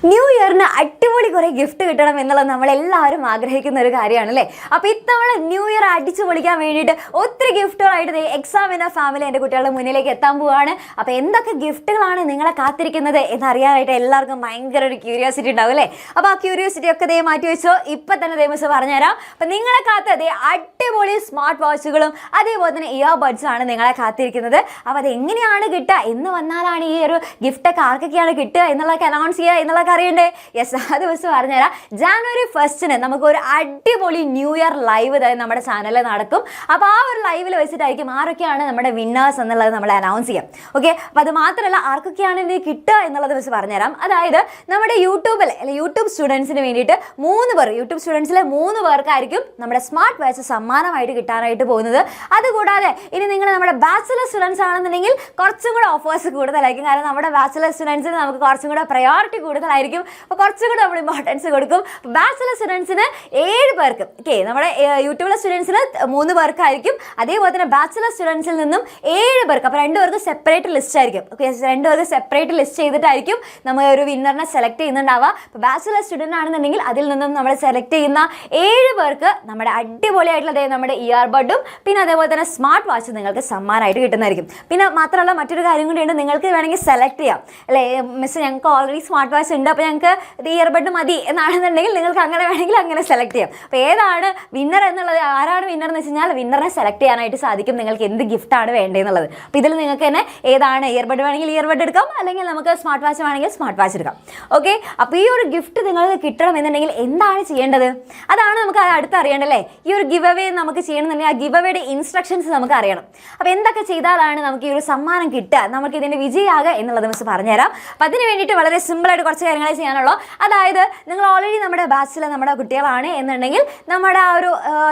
New ഇയറിന് അടിപൊളി കുറേ gift കിട്ടണം എന്നുള്ളത് നമ്മളെല്ലാവരും ആഗ്രഹിക്കുന്ന ഒരു കാര്യമാണല്ലേ. അപ്പോൾ ഇത്തവണ ന്യൂ ഇയർ അടിച്ചു പൊളിക്കാൻ വേണ്ടിയിട്ട് ഒത്തിരി ഗിഫ്റ്റുകളായിട്ട് എക്സാമിനർ ഫാമിലി എൻ്റെ കുട്ടികളുടെ മുന്നിലേക്ക് എത്താൻ പോവുകയാണ്. അപ്പോൾ എന്തൊക്കെ ഗിഫ്റ്റുകളാണ് നിങ്ങളെ കാത്തിരിക്കുന്നത് എന്നറിയാനായിട്ട് എല്ലാവർക്കും ഭയങ്കര ഒരു ക്യൂരിയോസിറ്റി ഉണ്ടാവും അല്ലേ. അപ്പോൾ ആ ക്യൂരിയോസിറ്റി ഒക്കെ ദേ മാറ്റി വെച്ചോ, ഇപ്പം തന്നെ മിസ് പറഞ്ഞുതരാം. അപ്പം നിങ്ങളെ കാത്ത് അതേ അടിപൊളി സ്മാർട്ട് വാച്ചുകളും അതേപോലെ തന്നെ ഇയർ ബഡ്സും നിങ്ങളെ കാത്തിരിക്കുന്നത്. അപ്പോൾ അതെങ്ങനെയാണ് കിട്ടുക എന്ന് വന്നാലാണ് ഈ ഒരു ഗിഫ്റ്റൊക്കെ ആർക്കൊക്കെയാണ് കിട്ടുക എന്നുള്ളതൊക്കെ അനൗൺസ് ചെയ്യുക എന്നുള്ള അറിയണ്ടേ. യെസ്, അത് മിസ് പറഞ്ഞുതരാം. ജാനുവരി 1 നമുക്ക് ഒരു അടിപൊളി ന്യൂ ഇയർ ലൈവ് നമ്മുടെ ചാനലിൽ നടക്കും. അപ്പോൾ ആ ഒരു ലൈവിൽ വെച്ചിട്ടായിരിക്കും ആരൊക്കെയാണ് നമ്മുടെ വിന്നേഴ്സ് എന്നുള്ളത് നമ്മൾ അനൗൺസ് ചെയ്യാം. ഓക്കെ, അപ്പോൾ അത് മാത്രമല്ല ആർക്കൊക്കെയാണ് ഇത് കിട്ടുക എന്നുള്ളത് മിസ് പറഞ്ഞുതരാം. അതായത് നമ്മുടെ യൂട്യൂബ് സ്റ്റുഡൻസിന് വേണ്ടിയിട്ട് 3 പേർ, യൂട്യൂബ് സ്റ്റുഡൻസിലെ 3 പേർക്കായിരിക്കും നമ്മുടെ സ്മാർട്ട് വാച്ച് സമ്മാനമായിട്ട് കിട്ടാനായിട്ട് പോകുന്നത്. അതുകൂടാതെ ഇനി നിങ്ങൾ നമ്മുടെ ബാച്ചിലർ സ്റ്റുഡൻസ് ആണെന്നുണ്ടെങ്കിൽ കുറച്ചും കൂടെ ഓഫേഴ്സ് കൂടുതലായിരിക്കും. കാരണം നമ്മുടെ ബാച്ചിലർ സ്റ്റുഡൻസിന് നമുക്ക് കുറച്ചും കൂടെ പ്രയോറിറ്റി കൂടുതലായിരിക്കും. അപ്പോൾ കുറച്ചും കൂടെ നമ്മൾ ഇമ്പോർട്ടൻസ് കൊടുക്കും. ബാച്ചിലർ സ്റ്റുഡൻസിന് 7 പേർക്ക്, ഓക്കെ, നമ്മുടെ യൂട്യൂബിലെ സ്റ്റുഡൻസിന് 3 പേർക്കായിരിക്കും. അതേപോലെ തന്നെ ബാച്ചിലർ സ്റ്റുഡൻസിൽ നിന്നും 7 പേർക്ക്, അപ്പോൾ 2 പേർക്ക് സെപ്പറേറ്റ് ലിസ്റ്റ് ആയിരിക്കും. ഓക്കെ, 2 പേർക്ക് സെപ്പറേറ്റ് ലിസ്റ്റ് ചെയ്തിട്ടായിരിക്കും നമ്മൾ ഒരു വിന്നറിനെ സെലക്ട് ചെയ്യുന്നുണ്ടാവുക. അപ്പോൾ ബാച്ചിലർ സ്റ്റുഡൻ്റ് ആണെന്നുണ്ടെങ്കിൽ അതിൽ നിന്നും നമ്മൾ സെലക്ട് ചെയ്യുന്ന 7 പേർക്ക് നമ്മുടെ അടിപൊളിയായിട്ടുള്ള നമ്മുടെ ഇയർബഡും പിന്നെ അതേപോലെ തന്നെ സ്മാർട്ട് വാച്ച് നിങ്ങൾക്ക് സമ്മാനമായിട്ട് കിട്ടുന്നതായിരിക്കും. പിന്നെ മാത്രമല്ല മറ്റൊരു കാര്യം കൂടിയുണ്ട്, നിങ്ങൾക്ക് വേണമെങ്കിൽ സെലക്ട് ചെയ്യാം അല്ലേ. മിസ് ഞങ്ങൾക്ക് ഓൾറെഡി സ്മാർട്ട് വാച്ച് ഉണ്ട്, അപ്പോൾ ഞങ്ങൾക്ക് ഇയർബഡ് മതി എന്നാണെന്നുണ്ടെങ്കിൽ നിങ്ങൾക്ക് അങ്ങനെ വേണമെങ്കിൽ അങ്ങനെ സെലക്ട് ചെയ്യാം. അപ്പോൾ ഏതാണ് വിന്നർ എന്നുള്ളത്, ആരാണ് വിന്നർ എന്ന് വെച്ച് കഴിഞ്ഞാൽ വിന്നറിനെ സെലക്ട് ചെയ്യാനായിട്ട് സാധിക്കും. നിങ്ങൾക്ക് എന്ത് ഗിഫ്റ്റാണ് വേണ്ടതെന്നുള്ളത്. അപ്പോൾ ഇതിൽ നിങ്ങൾക്ക് തന്നെ ഏതാണ് ഇയർബഡ് വേണമെങ്കിൽ ഇയർബഡ് എടുക്കാം, അല്ലെങ്കിൽ നമുക്ക് സ്മാർട്ട് വാച്ച് വേണമെങ്കിൽ സ്മാർട്ട് വാച്ച് എടുക്കാം. ഓക്കെ, അപ്പോൾ ഈ ഒരു ഗിഫ്റ്റ് നിങ്ങൾക്ക് കിട്ടണമെന്നുണ്ടെങ്കിൽ എന്താണ് ചെയ്യേണ്ടത്, അതാണ് നമുക്ക് അടുത്തറിയേണ്ടല്ലേ. ഈ ഒരു ഗിവ് അവേ നമുക്ക് ചെയ്യണമെന്നുണ്ടെങ്കിൽ ആ ഗിവ് അവേയുടെ ഇൻസ്ട്രക്ഷൻസ് നമുക്ക് അറിയണം. അപ്പോൾ എന്തൊക്കെ ചെയ്താലാണ് നമുക്ക് ഈ ഒരു സമ്മാനം കിട്ടുക, നമുക്ക് ഇതിൻ്റെ വിജയമാകുക എന്നുള്ളത് മിസ് പറഞ്ഞുതരാം. അപ്പോൾ അതിന് വേണ്ടിയിട്ട് വളരെ സിമ്പിളായിട്ട് കുറച്ച് കാര്യങ്ങളെ ചെയ്യാനുള്ളൂ. അതായത് നിങ്ങൾ ഓൾറെഡി നമ്മുടെ ബാച്ചിൽ നമ്മുടെ കുട്ടികളാണ് എന്നുണ്ടെങ്കിൽ നമ്മുടെ ആ ഒരു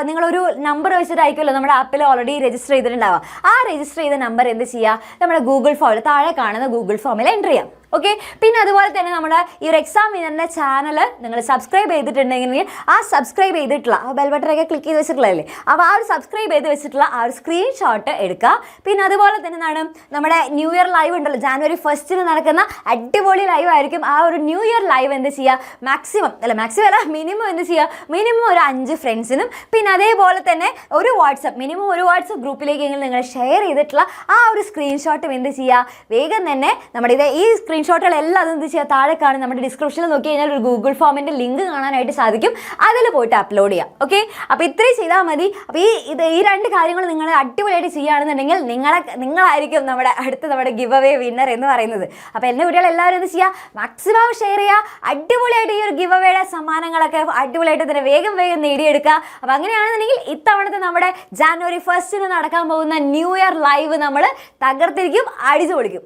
നിങ്ങളൊരു നമ്പർ വെച്ചിട്ടായിരിക്കുമല്ലോ നമ്മുടെ ആപ്പിൽ ഓൾറെഡി രജിസ്റ്റർ ചെയ്തിട്ടുണ്ടാവുക. ആ രജിസ്റ്റർ ചെയ്ത നമ്പർ എന്ത് ചെയ്യുക, നമ്മുടെ ഗൂഗിൾ ഫോമിൽ താഴെ കാണുന്ന ഗൂഗിൾ ഫോമിൽ എൻ്റർ ചെയ്യാം. ഓക്കെ, പിന്നെ അതുപോലെ തന്നെ നമ്മുടെ ഈ ഒരു എക്സാം വിന്നറിൻ്റെ ചാനൽ നിങ്ങൾ സബ്സ്ക്രൈബ് ചെയ്തിട്ടുണ്ടെങ്കിൽ ആ സബ്സ്ക്രൈബ് ചെയ്തിട്ടുള്ള ആ ബെൽ ബട്ടനൊക്കെ ക്ലിക്ക് ചെയ്ത് വെച്ചിട്ടുള്ളതല്ലേ, അപ്പോൾ ആ ഒരു സബ്സ്ക്രൈബ് ചെയ്ത് വെച്ചിട്ടുള്ള ആ ഒരു സ്ക്രീൻഷോട്ട് എടുക്കുക. പിന്നെ അതുപോലെ തന്നെ എന്താണ് നമ്മുടെ ന്യൂ ഇയർ ലൈവ് ഉണ്ടല്ലോ, ജാനുവരി 1 നടക്കുന്ന അടിപൊളി ലൈവ് ആയിരിക്കും. ആ ഒരു ന്യൂ ഇയർ ലൈവ് എന്ത് ചെയ്യുക, മാക്സിമം അല്ല മിനിമം എന്ത് ചെയ്യുക, മിനിമം ഒരു 5 ഫ്രണ്ട്സിനും പിന്നെ അതേപോലെ തന്നെ ഒരു വാട്സപ്പ് ഗ്രൂപ്പിലേക്കെങ്കിലും നിങ്ങൾ ഷെയർ ചെയ്തിട്ടുള്ള ആ ഒരു സ്ക്രീൻഷോട്ടും എന്ത് ചെയ്യുക, വേഗം തന്നെ നമ്മുടെ ഈ സ്ക്രീൻഷോട്ടുകളെല്ലാം അതെന്ത് ചെയ്യുക, താഴെ കാണും നമ്മുടെ ഡിസ്ക്രിപ്ഷനിൽ നോക്കി കഴിഞ്ഞാൽ ഒരു ഗൂഗിൾ ഫോമിൻ്റെ ലിങ്ക് കാണാനായിട്ട് സാധിക്കും. അതിൽ പോയിട്ട് അപ്ലോഡ് ചെയ്യാം. ഓക്കെ, അപ്പോൾ ഇത്രയും ചെയ്താൽ മതി. അപ്പോൾ ഈ 2 കാര്യങ്ങൾ നിങ്ങൾ അടിപൊളിയായിട്ട് ചെയ്യുകയാണെന്നുണ്ടെങ്കിൽ നിങ്ങളായിരിക്കും നമ്മുടെ ഗിവ് അവേ വിന്നർ എന്ന് പറയുന്നത്. അപ്പോൾ എൻ്റെ കുട്ടികൾ എല്ലാവരും എന്ത് ചെയ്യുക, മാക്സിമം ഷെയർ ചെയ്യുക. അടിപൊളിയായിട്ട് ഈ ഒരു ഗിവ് അവയുടെ സമ്മാനങ്ങളൊക്കെ അടിപൊളിയായിട്ട് തന്നെ വേഗം നേടിയെടുക്കുക. അപ്പോൾ അങ്ങനെയാണെന്നുണ്ടെങ്കിൽ ഇത്തവണത്തെ നമ്മുടെ ജാനുവരി 1 നടക്കാൻ പോകുന്ന ന്യൂ ഇയർ ലൈവ് നമ്മൾ തകർത്തിരിക്കും, അടിച്ചു പൊളിക്കും.